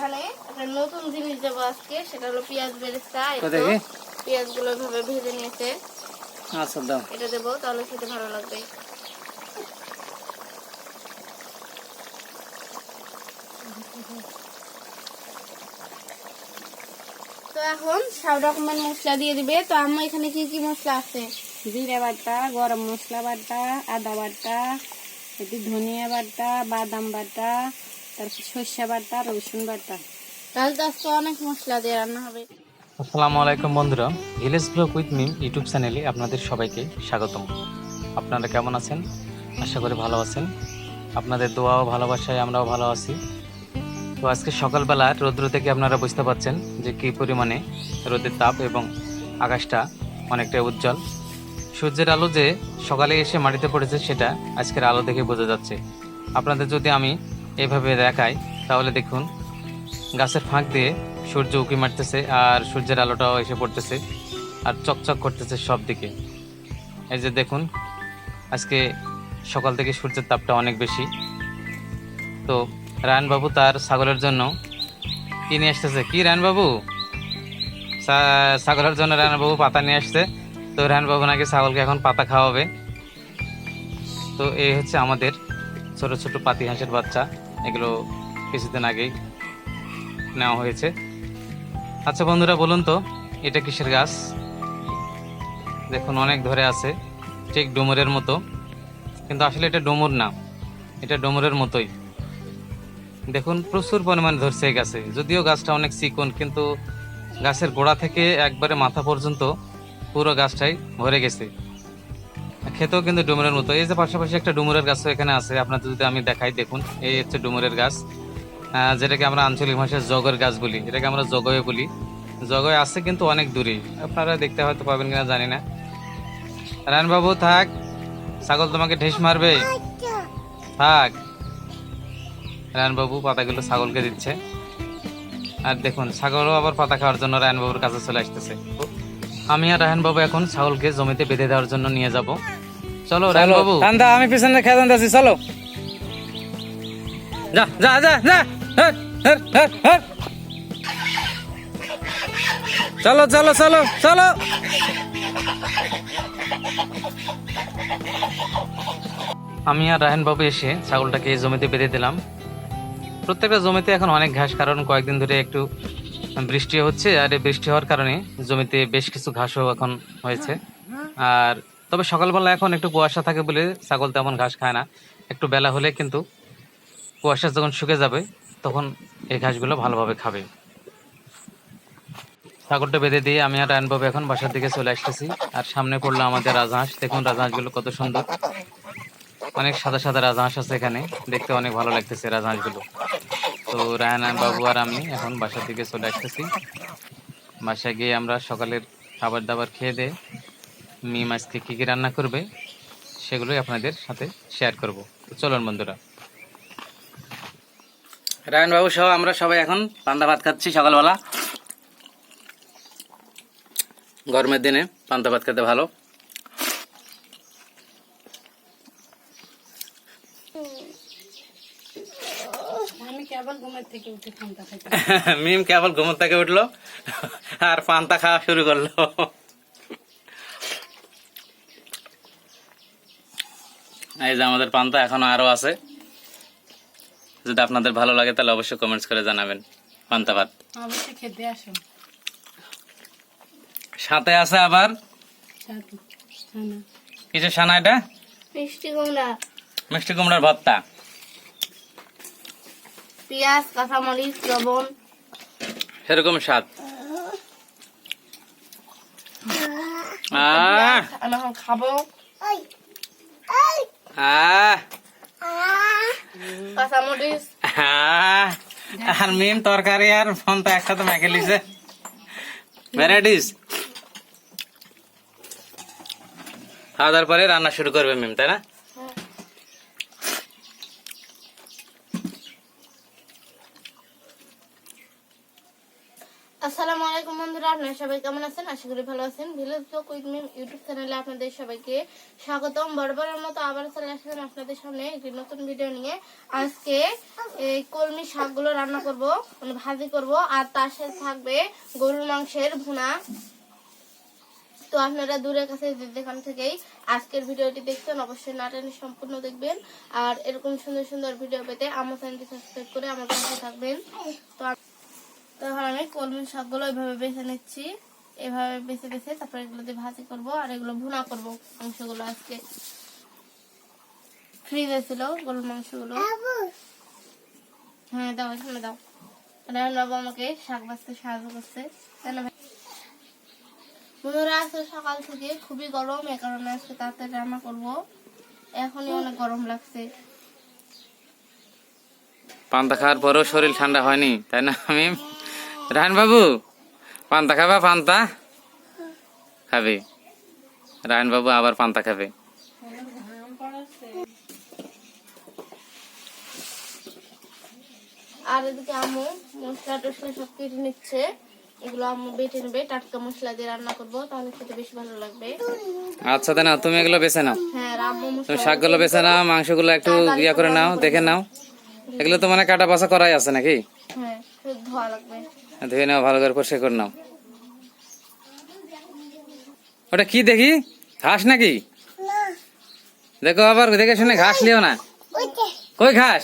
এখানে একটা নতুন জিনিস দেবো আজকে, সেটা হলো পেঁয়াজ বেরেস্তা। পেঁয়াজ গুলো ভাবে ভেজে নিয়েছে। আচ্ছা দাও, এটা দেবো, তাহলে খেতে ভালো লাগবে। তো এখন সব রকমের মশলা দিয়ে দিবে। তো আম্মা এখানে কি কি মশলা আছে? জিরে বাটা, গরম মশলা বাটা, আদা বাটা, একটু ধনিয়া বাটা, বাদাম বাটা, তারপর সর্ষে বাটা, রসুন বাটা। তাহলে তো আজকে অনেক মশলা দিয়ে রান্না হবে। আসসালামু আলাইকুম বন্ধুরা, village vlog with Mim YouTube চ্যানেলে আপনাদের সবাইকে স্বাগতম। আপনারা কেমন আছেন? আশা করি ভালো আছেন। আপনাদের দোয়া ও ভালোবাসায় আমরাও ভালো আছি। তো আজকে সকালবেলার রৌদ্র থেকে আপনারা বুঝতে পারছেন যে কী পরিমাণে রোদের তাপ এবং আকাশটা অনেকটাই উজ্জ্বল। সূর্যের আলো যে সকালে এসে মাটিতে পড়েছে সেটা আজকের আলো দেখে বোঝা যাচ্ছে। আপনাদের যদি আমি এভাবে দেখাই তাহলে দেখুন, গাছের ফাঁক দিয়ে সূর্য উঁকি মারতেছে আর সূর্যের আলোটাও এসে পড়তেছে আর চকচক করতেছে সব দিকে। এই যে দেখুন, আজকে সকাল থেকে সূর্যের তাপটা অনেক বেশি। তো রায়নবাবু তার ছাগলের জন্য কি নিয়ে আসতেছে? কি রায়নবাবু? ছাগলের জন্য রায়নবাবু পাতা নিয়ে আসছে। তো রায়নবাবু নাকি ছাগলকে এখন পাতা খাওয়াবে। তো এই হচ্ছে আমাদের ছোট ছোট পাতি হাঁসের বাচ্চা। এগুলো কিছুদিন আগেই নেওয়া হয়েছে। আচ্ছা বন্ধুরা, বলুন তো এটা কিসের গাছ? দেখুন অনেক ধরে আছে, ঠিক ডুমুরের মতো, কিন্তু আসলে এটা ডুমুর না, এটা ডুমুরের মতোই। দেখুন প্রচুর পরিমাণে ধরছে এই গাছে, যদিও গাছটা অনেক চিকন, কিন্তু গাছের গোড়া থেকে একবারে মাথা পর্যন্ত পুরো গাছটাই ভরে গেছে। খেতেও কিন্তু ডুমুরের মতো। এই যে পাশাপাশি একটা ডুমুরের গাছও এখানে আছে, আপনাদের যদি আমি দেখাই, দেখুন এই হচ্ছে ডুমুরের গাছ, যেটাকে আমরা আঞ্চলিক ভাষায় জগের গাছ বলি, এটাকে আমরা জগয়ে বলি। জগয়ে আছে কিন্তু অনেক দূরে, আপনারা দেখতে হয়তো পাবেন কিনা জানি না। রায়নবাবু থাক, ছাগল তোমাকে ঠেস মারবে, থাক। রায়নবাবু পাতাগুলো ছাগলকে দিচ্ছে। আর দেখুন ছাগলও আবার পাতা খাওয়ার জন্য রায়নবাবুর কাছে চলে আসতেছে। আমি আর রায়নবাবু এখন ছাগলকে জমিতে বেঁধে দেওয়ার জন্য নিয়ে যাব। চলো রায়নবাবু, আমি পিছনে খেয়ে যাচ্ছি, চলো। যা যা যা যা, চলো চলো চলো চলো। আমি আর রায়নবাবু এসে ছাগলটাকে এই জমিতে বেঁধে দিলাম। প্রত্যেকটা জমিতে এখন অনেক ঘাস, কারণ কয়েকদিন ধরে একটু বৃষ্টি হচ্ছে, আর এই বৃষ্টি হওয়ার কারণে জমিতে বেশ কিছু ঘাসও এখন হয়েছে। আর তবে সকালবেলা এখন একটু কুয়াশা থাকে বলে ছাগল তেমন ঘাস খায় না। একটু বেলা হলে কিন্তু কুয়াশা যখন শুকে যাবে তখন এই ঘাসগুলো ভালোভাবে খাবে। ছাগলটা বেঁধে দিয়ে আমি আর রায়নবাবু এখন বাসার দিকে চলে আসতেছি। আর সামনে পড়লো আমাদের রাজহাঁস। দেখুন রাজহাঁসগুলো কত সুন্দর, অনেক সাদা সাদা রাজহাঁস আছে এখানে, দেখতে অনেক ভালো লাগতেছে রাজহাঁসগুলো। তো রায়না বাবু আর আমি এখন বাসার দিকে চলে আসতেছি। বাসায় গিয়ে আমরা সকালের খাবার দাবার খেয়ে দিয়ে মিম আজকে কী কী রান্না করবে সেগুলোই আপনাদের সাথে শেয়ার করব। তো চলুন বন্ধুরা, রায়নবাবু সহ আমরা সবাই এখন পান্তা ভাত খাচ্ছি সকালবেলা। গরমের দিনে পান্তা ভাত খেতে ভালো। আমি কেবল ঘুমের থেকে উঠে পান্তা খাইতে। মিম কেবল ঘুমের থেকে উঠলো আর পান্তা খাওয়া শুরু করলো। এই যে আমাদের পান্তা এখনো আরো আছে, যদি আপনাদের ভালো লাগে তাহলে অবশ্যই কমেন্টস করে জানাবেন। পান্তা ভাত অবশ্যই খেতে আসো। সাথে আছে আবার কিছু সানা, এটা মিষ্টি কুমড়া, মিষ্টি কুমড়ার ভর্তা, পেঁয়াজ, কাঁচামরিচ, লবণ, সেরকম স্বাদ। আমি এখন খাবো। কাঁচামরিচ, আর মিম তরকারি আর ফোনটা একসাথে মেখে লিছে, ভ্যারাইটিস। খাওয়া দাওয়ার পরে রান্না শুরু করবে মিম, তাই না? আসসালামু আলাইকুম বন্ধুরা, আপনারা সবাই কেমন আছেন? আশা করি ভালো আছেন। Village vlog with Mim YouTube চ্যানেলে আপনাদের সবাইকে স্বাগতম। বরাবরের মতো আবার চলে আসলাম আপনাদের সামনে একটি নতুন ভিডিও নিয়ে। আজকে এই কলমি শাকগুলো রান্না করব, মানে ভাজি করব, আর তার সাথে থাকবে গরুর মাংসের ভুনা। তো আপনারা দূরের কাছে যেখান থেকেই আজকের ভিডিওটি দেখছেন অবশ্যই না টেনে সম্পূর্ণ দেখবেন। আর এরকম সুন্দর সুন্দর ভিডিও পেতে আমার চ্যানেলটি সাবস্ক্রাইব করে আমার পাশে থাকবেন। তো এখন আমি কলমি শাকগুলো এইভাবে বেছে নিচ্ছি, এভাবে বেছে বেছে তারপর এগুলো দিয়ে ভাজি করব আর এগুলো ভুনা করব। মাংসগুলো আজকে ফ্রিজে ছিল গরুর মাংসগুলো। হ্যাঁ দাও, এখানে দাও। রান্নাবাবু আমাকে শাক ভাজতে সাহায্য করছে। বন্ধুরা আজকে সকাল থেকে খুবই গরম, এ কারণে আজকে তাড়াতাড়ি রান্না করব। এখনই অনেক গরম লাগছে। পান্তা খাওয়ার পরেও শরীর ঠান্ডা হয়নি, তাই না? আমি রায়ন বাবু পান্তা খাবে? পান্তা খাবে রায়ন বাবু, আবার পান্তা খাবে। আর এদিকে আম্মু মশলা টসলা সব কেটে নিচ্ছে, এগুলো আম্মু বেটে নেবে। টাটকা মশলা দিয়ে রান্না করবো, তাহলে খেতে বেশি ভালো লাগবে। আচ্ছা তাই না, তুমি এগুলো বেছে নাও। হ্যাঁ আম্মু তুমি শাকগুলো বেছে নাও, মাংসগুলো একটু ইয়া করে নাও, দেখে নাও। এগুলো তো মানে কাটা বাছা করাই আছে নাকি? হ্যাঁ ধোয়া লাগবে। ধুয়ে নাও, ভালো করে পরিষ্কার করে নাও। ওটা কি দেখি, ঘাস নাকি? দেখো আবার দেখে শুনে ঘাস লিও না। কই ঘাস?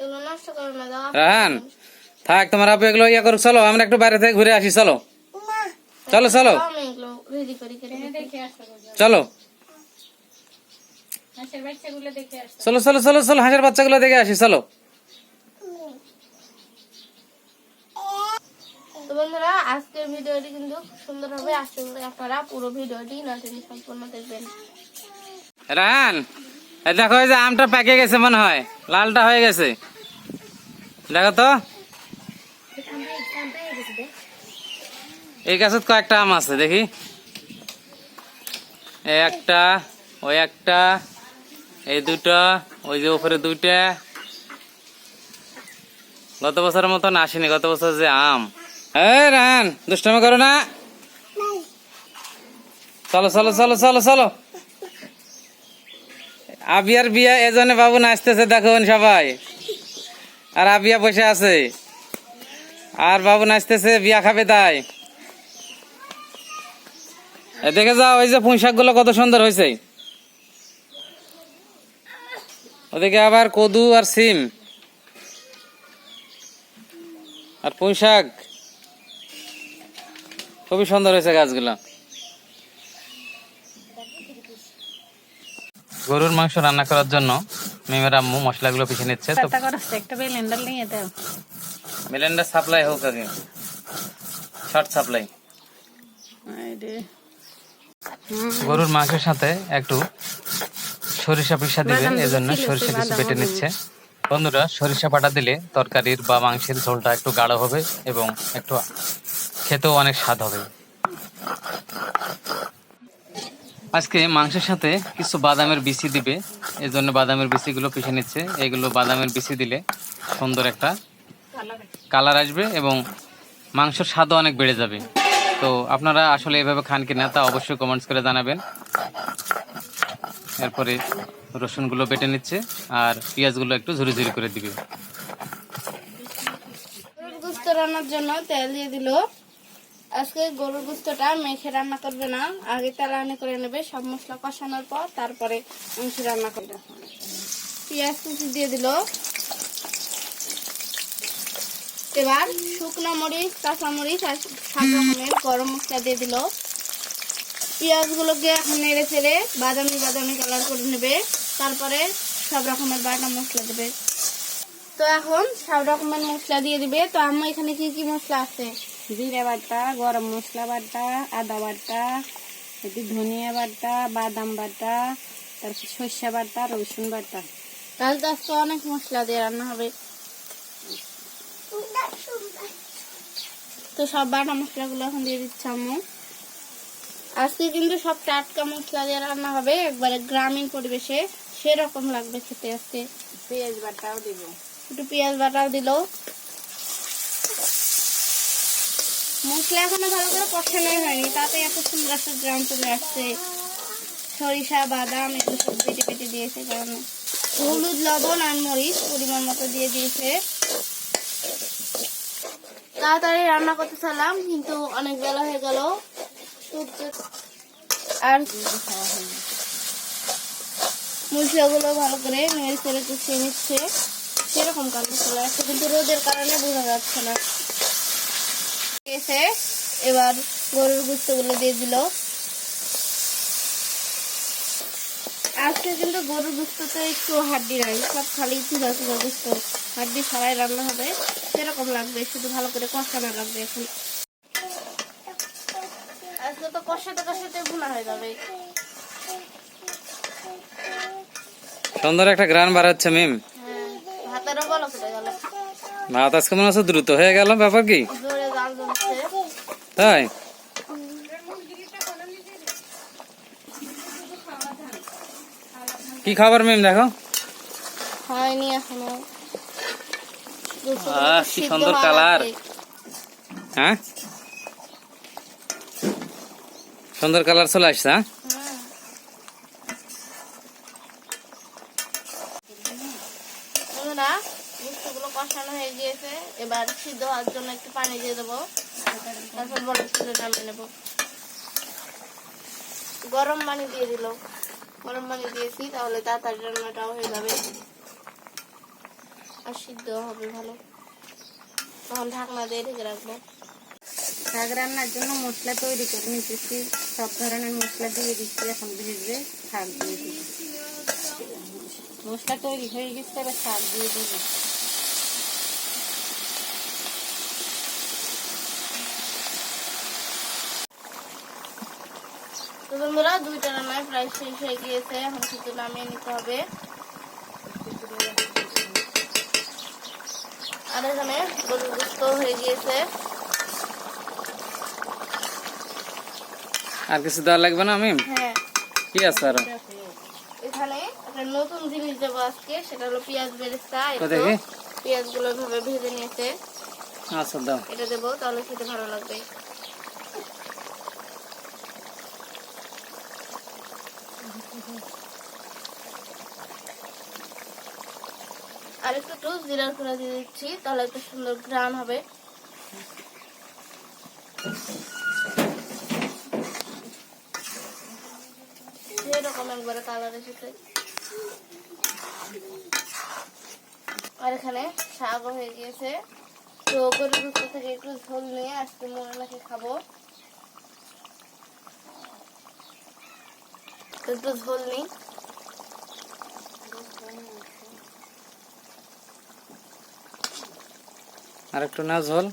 এগুলো নষ্ট করো না, দাও। রাহান থাক, তোমার আপু এগুলো ইয়া করো, চলো আমরা একটু বাইরে থেকে ঘুরে আসি। চলো চলো চলো আমি এগুলো রেডি করি, চলো চলো চলো চলো চলো হাঁসের বাচ্চাগুলো দেখে আসি, চলো। তো বন্ধুরা আজকের ভিডিওটি কিন্তু সুন্দর হবে, আশা করি আপনারা পুরো ভিডিওটি না টেনে সম্পূর্ণ দেখবেন। রাহান এই দেখো, এই যে আমটা পেকে গেছে মনে হয়, লালটা হয়ে গেছে, দেখো তো। এই গাছত কয়েকটা আম আছে দেখি, এই একটা, ওই একটা, এই দুটো, ওই যে উপরে দুইটা। গত বছরের মতন আসেনি, গত বছর যে আম। এই রাহান দুষ্টামি করো না, চলো চলো চলো চলো চলো। আবিয়ার বিয়া এজনে বাবু নাচতেছে দেখুন সবাই, আর আবিয়া বসে আছে, আর বাবু নাচতেছে, বিয়া খাবে তাই। দেখে যাও ওই যে পুঁই শাক গুলো কত সুন্দর হয়েছে, ওদিকে আবার কদু আর সিম আর পুঁই শাক, খুবই সুন্দর হয়েছে গাছগুলো। গরুর মাংস রান্না করার জন্য মিমের আম্মু মশলাগুলো পিষে নিচ্ছে। তো ব্লেন্ডার সাপ্লাই হোক আগে, শর্ট সাপ্লাই। গরুর মাংসের সাথে একটু সরিষা পিষা দিবেন, এজন্য সরিষা কিছু বেটে নিচ্ছে। বন্ধুরা সরিষা বাটা দিলে তরকারির বা মাংসের ঝোলটা একটু গাঢ় হবে এবং একটু খেতেও অনেক স্বাদ হবে। আজকে মাংসের সাথে কিছু বাদামের বিচি দিবে, এই জন্য বাদামের বিচিগুলো পিষে নিচ্ছে। এগুলো বাদামের বিচি দিলে সুন্দর একটা কালার আসবে এবং মাংসের স্বাদও অনেক বেড়ে যাবে। তো আপনারা আসলে এভাবে খান কিনা তা অবশ্যই কমেন্টস করে জানাবেন। এরপরে রসুনগুলো বেটে নিচ্ছে আর পেঁয়াজগুলো একটু ঝুরি ঝুরি করে দিবে। গরুর গোস্ত রান্নার জন্য তেল দিয়ে দিল। আজকে গরুর গোস্তটা মেখে রান্না করবে না, আগে তেলানি করে নেবে, সব মশলা কষানোর পর তারপরে মাংস রান্না করবে। পেঁয়াজ কুচি দিয়ে দিল। এবার শুকনো মরিচ, কাঁচা মরিচ আর 7 রকমের গরম মশলা দিয়ে দিল। পেঁয়াজগুলোকে এখন নেড়ে চেড়ে বাদামি বাদামি কালার করে নেবে, তারপরে সব রকমের বাটা মশলা দেবে। তো এখন সব রকমের মশলা দিয়ে দিবে। তো আম্মু এখানে কি কি মশলা আছে? জিরা বাটা, গরম মশলা বাটা, আদা বাটা, ধনিয়া বাটা, বাদাম বাটা, তারপর সর্ষে বাটা, রসুন বাটা। তাহলে তো আজকে অনেক মশলা দিয়ে রান্না হবে। তো সব বাটা মশলাগুলো এখন দিয়ে দিচ্ছে আম্মু। আজকে কিন্তু সব টাটকা মশলা দিয়ে রান্না হবে, একবারে গ্রামীণ পরিবেশে, সেরকম লাগবে খেতে। আজকে পেঁয়াজ বাটাও দিব। একটু পেঁয়াজ বাটাও দিল। মশলা এখনো ভালো করে কষানো হয়নি, তাতে এত সুন্দর একটা গ্রাম চলে আসছে। সরিষা বাদাম এগুলো সব বেটে বেটে দিয়েছে, কারণে হলুদ লবণ আর মরিচ পরিমাণ মতো দিয়ে দিয়েছে। তাড়াতাড়ি রান্না করতে চাইলাম, কিন্তু অনেক বেলা হয়ে গেল। আর মশলাগুলো ভালো করে নেড়ে চেড়ে কষিয়ে নিচ্ছে, সেরকম কান্না চলে আসছে, কিন্তু রোদের কারণে বোঝা যাচ্ছে না। এসে এবার গরুর গোস্তগুলো দিয়ে দিল। আজকে কিন্তু গরুর গোস্ততে একটু হাড্ডি নাই, সব খালি চুলা চুলা গোস্ত, হাড্ডি ছাড়াই রান্না হবে, সেরকম লাগবে, শুধু ভালো করে কষানো লাগবে। এখন আজকে তো কষাতে কষাতে ভুনা হয়ে যাবে। সুন্দর একটা গ্রান বার হচ্ছে মিম। হ্যাঁ, ভাতেরও গলা ফুটে গেল। ভাত আজকে মনে হচ্ছে দ্রুত হয়ে গেল, ব্যাপার কি জোরে জাল জ্বলছে। তাই? কি খাবার মিম দেখো? হয়নি এখনো। কি সুন্দর কালার। হ্যাঁ, সুন্দর কালার চলে আসছে। হ্যাঁ, বন্ধুরা গোস্তগুলো কষানো হয়ে গিয়েছে, এবার সিদ্ধ হওয়ার জন্য একটু পানি দিয়ে দেবো, তারপর বরফ তুলে নামিয়ে নেবো। গরম পানি দিয়ে দিল, গরম পানি দিয়েছি, তাহলে তাড়াতাড়ি রান্নাটাও হয়ে যাবে আর সিদ্ধ হবে ভালো। তখন ঢাকনা দিয়ে ঢেকে রাখবো। শাক রান্নার জন্য মশলা তৈরি করে নিতেছি, সব ধরনের মশলা দিয়ে দিচ্ছি। এখন ভেজে শাক দিয়ে দিব। মশলা তৈরি হয়ে গেছে, এবার শাক দিয়ে দিব। তো বন্ধুরা দুইটা রান্নায় প্রায় শেষ হয়ে গিয়েছে, এখন শুধু নামিয়ে নিতে হবে। আর এখানে গরুর গোস্ত হয়ে গিয়েছে। আর কিছু দেওয়া লাগবে না মিম? হ্যাঁ, কি আছে আরো? এখানে একটা নতুন জিনিস দেবো আজকে, সেটা হলো পেঁয়াজ বেরেস্তা। তো দেখি। পেঁয়াজ গুলো ভাবে ভেজে নিয়েছে, আচ্ছা দাও। এটা দেবো, তাহলে খেতে ভালো লাগবে। আর একটু জিরার গুঁড়া দিয়ে দিচ্ছি, তাহলে একটা সুন্দর ঘ্রাণ হবে। এরকম একবারে কালার এসেছে। আর এখানে শাকও হয়ে গিয়েছে। তো গরুর গোস্ত থেকে একটু ঝোল নিয়ে আজকে মনে নাকি খাবো, একটু ঝোল নিই। আর একটু না ঝোল।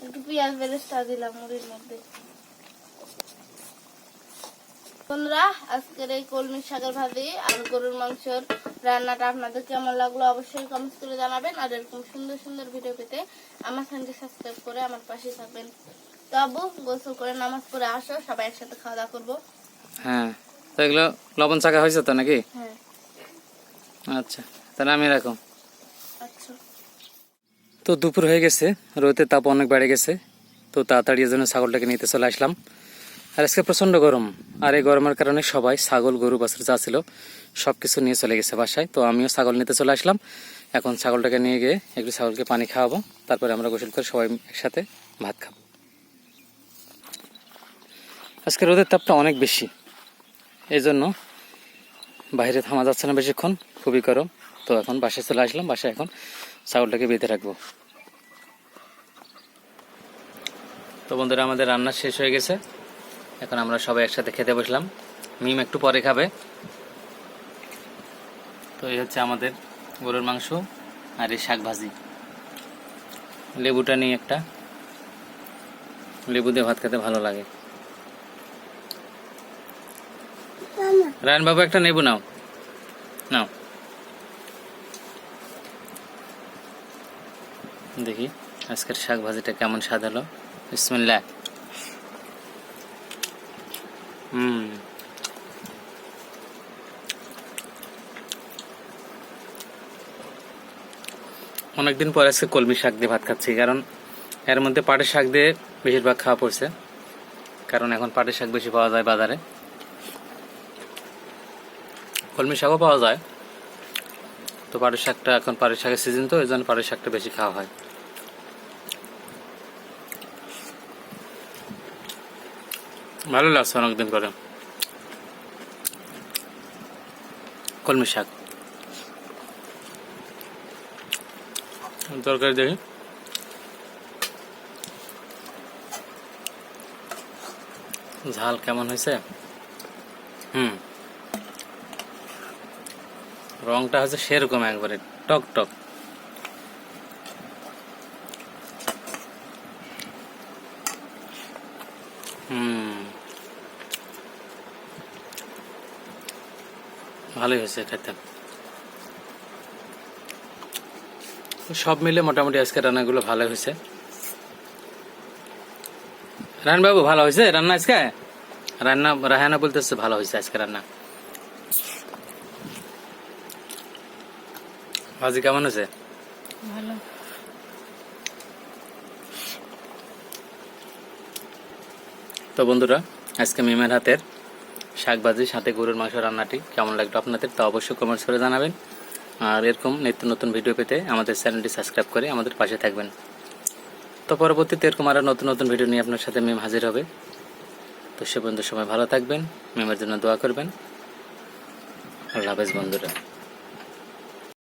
একটু পেঁয়াজ বেরেস্তা দিলাম মুড়ির মধ্যে। বন্ধুরা আজকের এই কলমি শাকের ভাজি আর গরুর মাংসের রান্নাটা আপনাদের কেমন লাগলো অবশ্যই কমেন্ট করে জানাবেন। আর এরকম সুন্দর সুন্দর ভিডিও পেতে আমার চ্যানেলটি সাবস্ক্রাইব করে আমার পাশে থাকবেন। তো আব্বু গোসল করে নামাজ পড়ে আসো, সবাই একসাথে খাওয়া দাওয়া করবো। হ্যাঁ, তো এগুলো লবণ চাকা হয়েছে তো নাকি? হ্যাঁ, আচ্ছা, তাহলে আমি রাখো। আচ্ছা। তো দুপুর হয়ে গেছে, রোদের তাপ অনেক বেড়ে গেছে, তো তাড়াতাড়ি এর জন্য ছাগলটাকে নিতে চলে আসলাম। আর আজকে প্রচন্ড গরম, আর এই গরমের কারণে সবাই ছাগল গরু বাছুর যা ছিল সবকিছু নিয়ে চলে গেছে বাসায়। তো আমিও ছাগল নিতে চলে আসলাম। এখন ছাগলটাকে নিয়ে গিয়ে একটু ছাগলকে পানি খাওয়াবো, তারপরে আমরা গোসল করে সবাই একসাথে ভাত খাবো। আজকে রোদের তাপটা অনেক বেশি, এই জন্য বাইরে থামা যাচ্ছে না বেশিক্ষণ, খুবই গরম। তো এখন বাসায় চলে আসলাম, বাসায় এখন ছাগলটাকে বেঁধে রাখবো। তো বন্ধুরা আমাদের রান্না শেষ হয়ে গেছে, এখন আমরা সবাই একসাথে খেতে বসলাম। মিম একটু পরে খাবে। তো এই হচ্ছে আমাদের গরুর মাংস আর এই শাক ভাজি। লেবুটা নিয়ে একটা, লেবু দিয়ে ভাত খেতে ভালো লাগে। রায়ন বাবু একটা লেবু নাও, নাও দেখি। আজকের শাক ভাজিটা কেমন স্বাদ হলো। বিসমিল্লাহ। অনেকদিন পর আজকে কলমি শাক দিয়ে ভাত খাচ্ছি, কারণ এর মধ্যে পাটের শাক দিয়ে বেশিরভাগ খাওয়া পড়ছে, কারণ এখন পাটের শাক বেশি পাওয়া যায় বাজারে। কলমি শাকও পাওয়া যায়, তো পাটের শাকটা এখন পাটের শাকের সিজন, তো এই জন্য পাটের শাকটা বেশি খাওয়া হয়। ভালো লাগছে অনেকদিন পরে কলমি শাক। তরকারি দেখি, ঝাল কেমন হয়েছে। রংটা হচ্ছে সেরকম একবারে টক টক। ভালোই হয়েছে খেতে। সব মিলে মোটামুটি আজকে রান্নাগুলো ভালো হয়েছে। রায়হান বাবু ভালো হয়েছে রান্না আজকে? রান্না রায়হানা বলতেছে ভালো হয়েছে আজকে রান্না। ভাজি কেমন হয়েছে? ভালো। তো বন্ধুরা, আজকে মিমের হাতের শাক ভাজি সাথে গরুর মাংস রান্নাটি কেমন লাগলো আপনাদের, তা অবশ্যই কমেন্টস করে জানাবেন। আর এরকম নিত্য নতুন ভিডিও পেতে আমাদের চ্যানেলটি সাবস্ক্রাইব করে আমাদের পাশে থাকবেন। তো পরবর্তীতে এরকম আরও নতুন নতুন ভিডিও নিয়ে আপনার সাথে মিম হাজির হবে। তো সে পর্যন্ত সবাই ভালো থাকবেন, মিমের জন্য দোয়া করবেন। আল্লাহ হাফেজ বন্ধুরা।